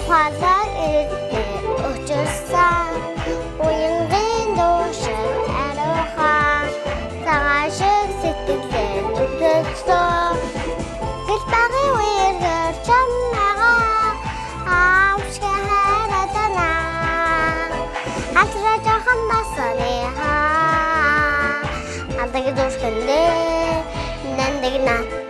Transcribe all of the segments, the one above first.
화상 일때 어쩌사 오영된 도시 아로하 상하식 새끼들 웃었어 길바위 위를 전나가 아우시게 하라잖아 아트라저 한바서네 안 되게 도시인데 난 되게 나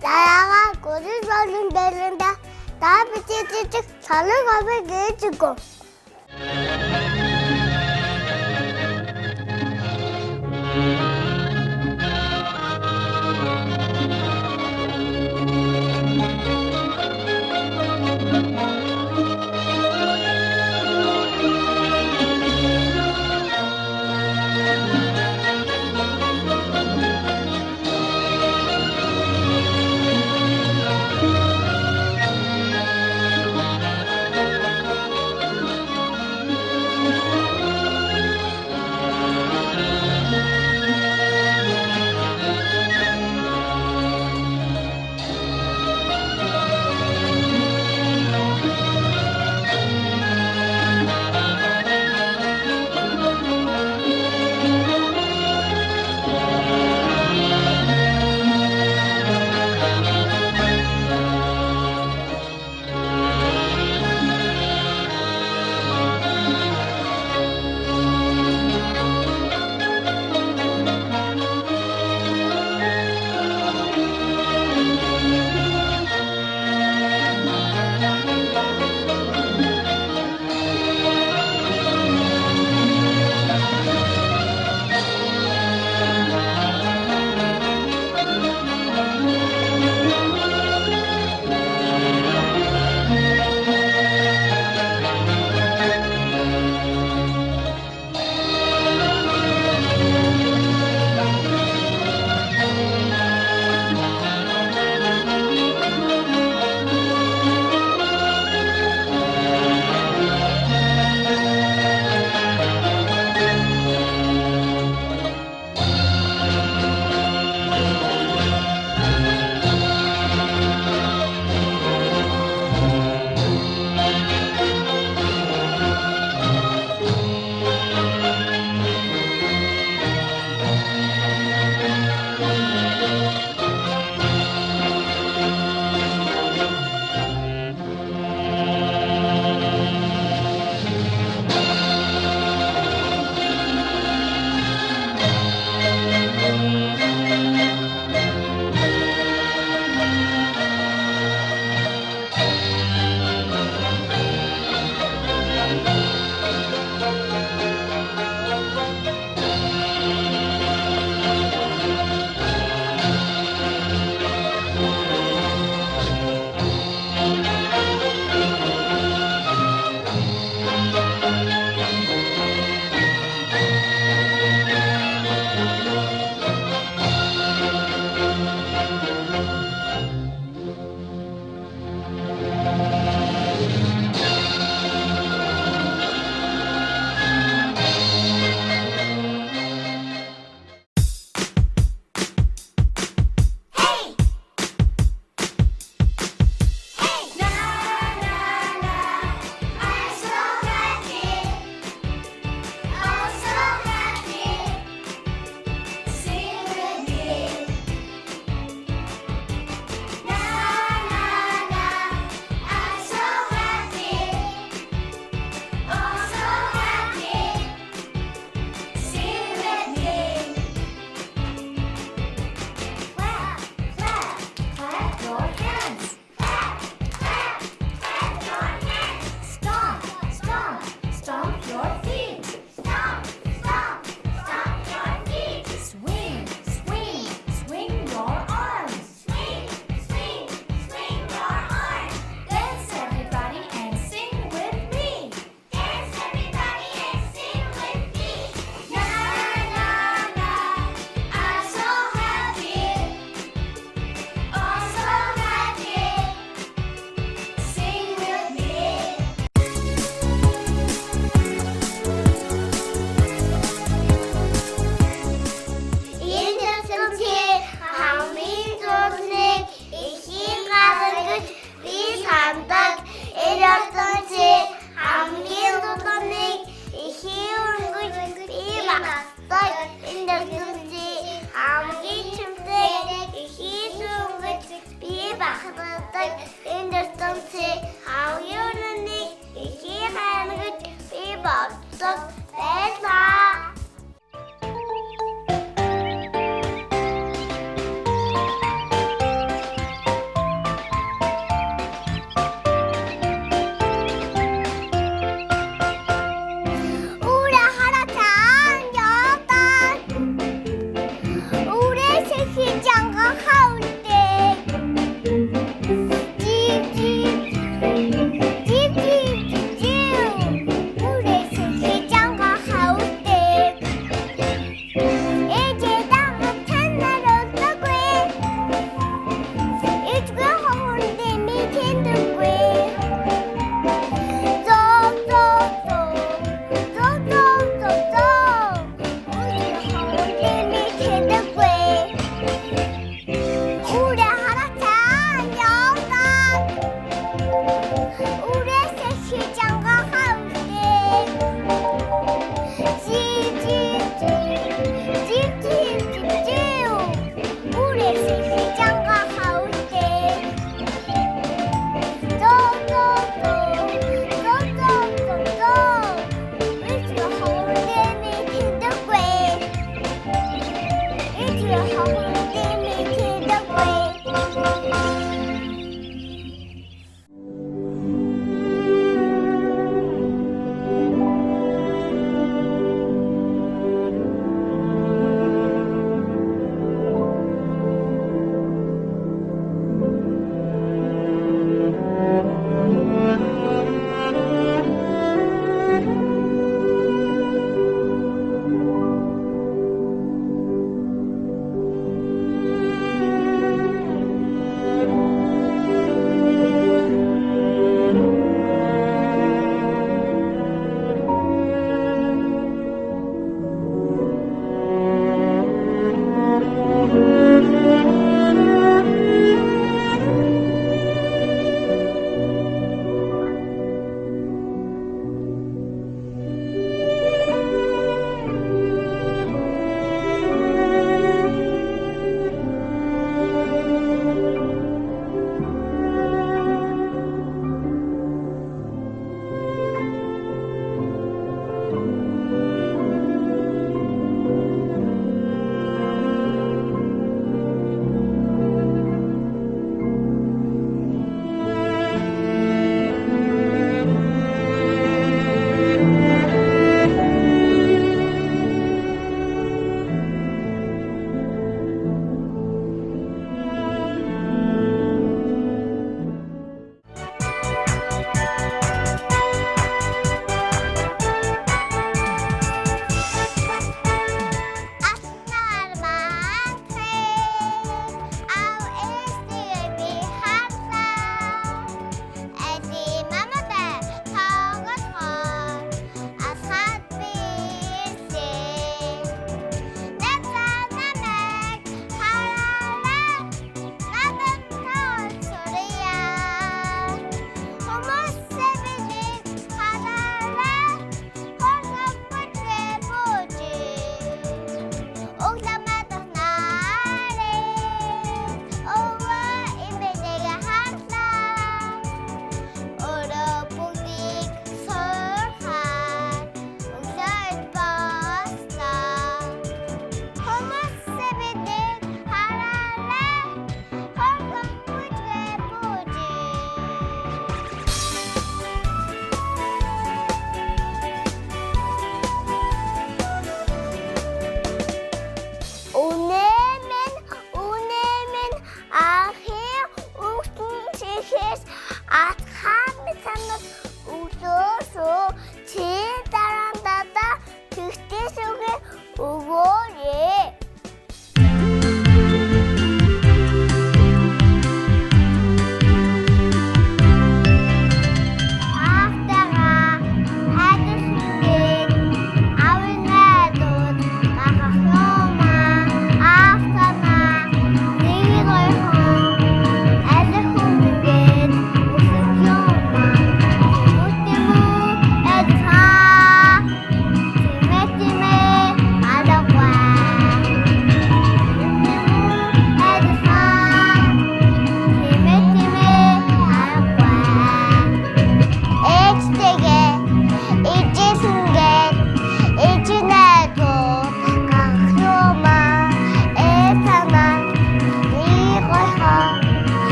나라가 고를 받는 데는다. 다 비치치치 잘을 가면 내주고. 났어 인덕순지 아무기 춤새 이희숭을 비박하던 인덕순지 아우유는 이희하는 것 비박성 대사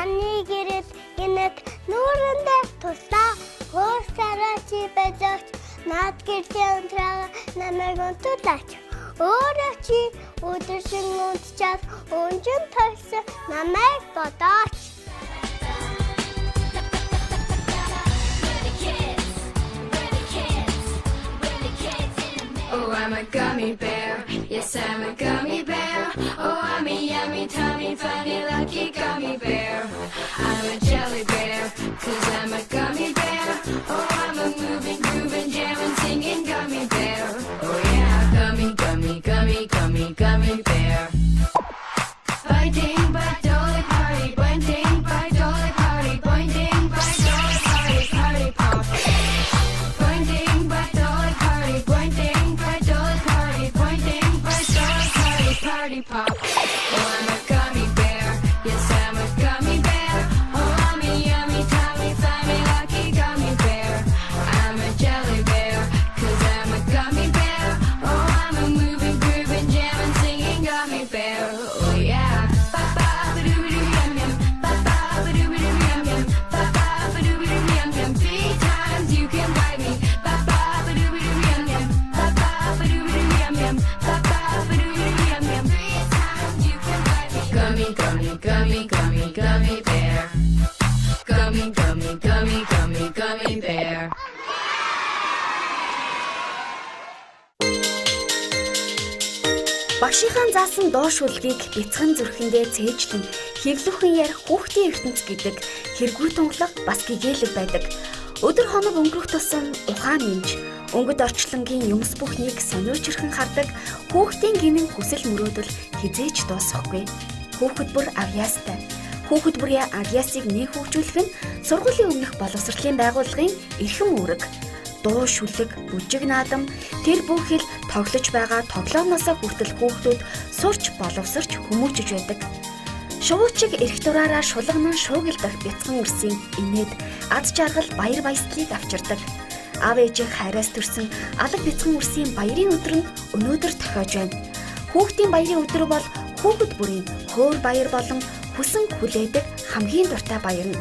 Таны гэрэл гинэт нүүрэндээ туслаа. Гоосараа чи бэлэгч над гэрлийн унтраа намайг унтуулаач. Өөрөө чи өдөржин унтчаад өнжин тойсон намайг бодооч. Oh, I'm a gummy bear. Yes, I'm a gummy bear. Oh, I'm a yummy, tummy, funny, lucky gummy bear. I'm a jelly bear, 'cause I'm a gummy bear. Oh, I'm a moving, grooving, jamming, singing gummy bear. Oh, yeah, gummy, gummy, gummy, gummy, gummy bear. Biting by dolly party, biting by dolly party, biting by dolly party, party pop. Biting by dolly party, biting by dolly party, biting by dolly party, party pop. Oh, I'm a gummy bear. Yes, I'm a gummy bear. Oh, I'm a yummy, tummy, funny, lucky gummy bear. I'm a jelly bear, 'cause I'm a gummy bear. Oh, I'm a moving, grooving, jamming, singing gummy bear. Oh, yeah. Ba-ba-ba-doo-ba-doo-yum-yum. Ba-ba-ba-doo-ba-doo-yum-yum. Ba-ba-ba-doo-ba-doo-yum-yum. 3 times you can bite me. Ba-ba-ba-doo-ba-doo-yum-yum. Ba-ba-ba-doo-ba-doo-yum-yum. Ba-ba-ba-doo-ba-doo-yum-yum. 3 times you can bite me. Gummy, gummy, gummy, gummy, gummy bear. Gummy, gummy, gummy, gummy, gummy bear. Багшийнхаа заасан доош үлгийг бяцхан зүрхэндээ цээжлэн хэвлүүхэн ярих хүүхдийн ертөнц гэдэг хэрэггүй тунгалаг бас гэгээлэг байдаг. Өдөр хоног өнгөрөх тусам ухаан нэмж өнгөд орчлонгийн юмс бүхнийг сониучрхан хардаг хүүхдийн гинэн хүсэл мөрөөдөл хизээж дуусахгүй. Хүүхэд бүр авьяастай. Хүүхэд бүрийн авьяасыг нэг хөгжүүлэх нь сургуулийн өмнөх боловсролын байгууллагын эрхэм үүрэг. Дуу шүлэг, бүжиг наадам тэр бүхэл тоглож байгаа тоглоомноосоо хүртэл хүүхдүүд сурч боловсрч хүмүүжиж байдаг. Шувуучиг эрх дураараа шулганан шуугилдах бяцхан үрсийн инээд ад жаргал баяр баясгалыг авчирдаг. Аав ээжийн хайраас төрсөн алга бяцхан үрсийн баярын өдөр нь өнөөдөр тохиож байна. Хүүхдийн баярын өдөр бол хүүхэд бүрийн хөөр баяр болон хүсэн хүлээдэг хамгийн дуртай баяр нь.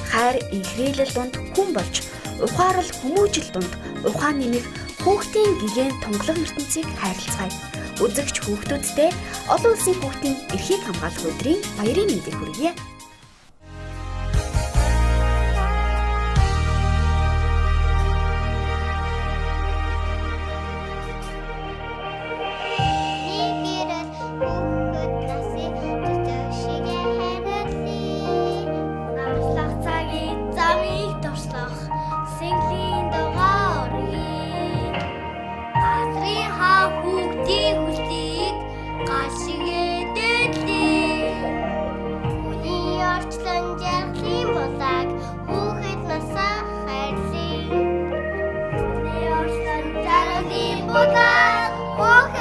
Хайр инхрийлэл донд хүн болж ухаарал хүмүүжил донд ухаан нэмэх хүүхдийн гигэн тунгалаг ертөнцийг хайрлцгаая. Үзэгч хүүхдүүдтэй олон улсын хүүхдийн эрхийг хамгаалах өдрийн баярын мэндийг хүргье. Бага